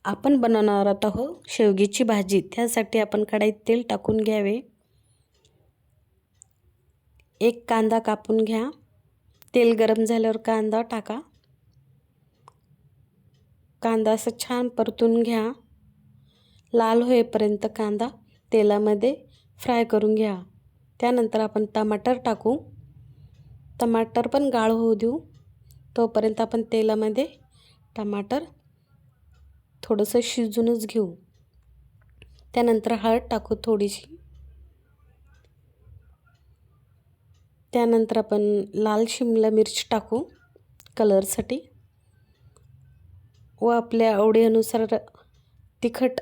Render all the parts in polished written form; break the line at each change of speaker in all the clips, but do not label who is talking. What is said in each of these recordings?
आपण बनवणार आहोत शेवग्याची भाजी। त्यासाठी आपण कढईत तेल टाकून घ्यावे। एक कांदा कापून घ्या। तेल गरम झाल्यावर कांदा टाका। कांदा असं छान परतून घ्या। लाल होईपर्यंत कांदा तेलामध्ये फ्राय करून घ्या। त्यानंतर आपण टमाटर टाकू। टमाटर पण गाळ होऊ देऊ। तोपर्यंत आपण तेलामध्ये टमाटर थोडंसं शिजूनच घेऊ। त्यानंतर हळद टाकू थोडीशी। त्यानंतर आपण लाल शिमला मिर्च टाकू कलरसाठी व आपल्या आवडीनुसार तिखट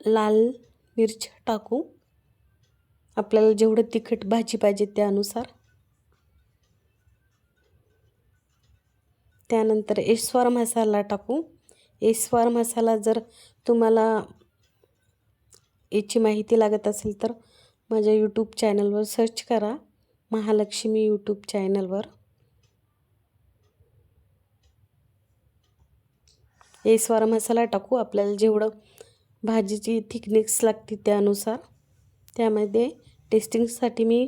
लाल मिर्च टाकू। आपल्याला जेवढं तिखट भाजी पाहिजे त्यानुसार। त्यानंतर एस्वार मसाला टाकू। एस्वार मसाला जर तुम्हाला याची माहिती लागत असेल तर माझ्या यूट्यूब चॅनलवर सर्च करा, महालक्ष्मी यूट्यूब चॅनलवर। एस्वार मसाला टाकू। आपल्याला जेवढं भाजीची थिकनेस लागते त्यानुसार। त्यामध्ये टेस्टिंगसाठी मी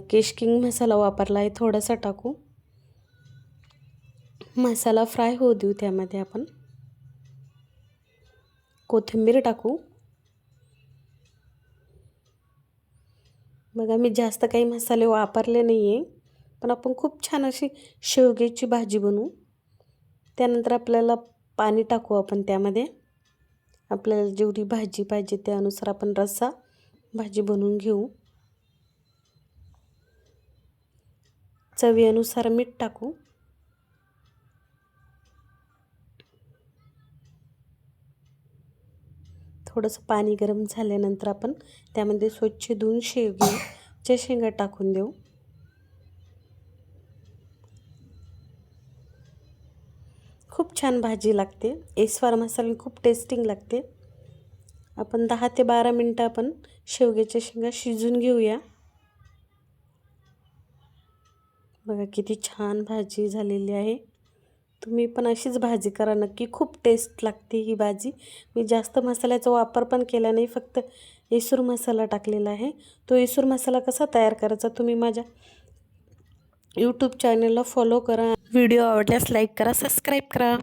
केशकिंग मसाला वापरला आहे, थोडासा टाकू। मसाला फ्राय होऊ देऊ। त्यामध्ये आपण कोथिंबीर टाकू। बघा मी जास्त काही मसाले वापरले नाही आहे, पण आपण खूप छान अशी शेवग्याची भाजी बनवू। त्यानंतर आपल्याला पाणी टाकू आपण त्यामध्ये। आपल्याला जेवढी भाजी पाहिजे त्यानुसार आपण रस्सा भाजी बनवून घेऊ। चवीनुसार मीठ टाकू। थोडंसं पाणी गरम झाल्यानंतर आपण त्यामध्ये स्वच्छ धुवून शेवग्याच्या शेंगा टाकून देऊ। खूप छान भाजी लागते। एस्वार मसाला खूप टेस्टिंग लागते। आपण 10 ते 12 मिनिटं आपण शेवग्याच्या शेंगा शिजून घेऊया। बघा किती छान भाजी झालेली आहे। तुम्ही पण अशीच भाजी करा नक्की, खूप टेस्ट लागते ही भाजी। मी जास्त मसाल्याचा वापर पण केला नाही, फक्त एसूर मसाला टाकलेला आहे। तो एसूर मसाला कसा तयार करायचा तुम्ही माझ्या यूट्यूब चॅनलला फॉलो करा। व्हिडिओ आवडल्यास लाईक करा, सबस्क्राईब करा।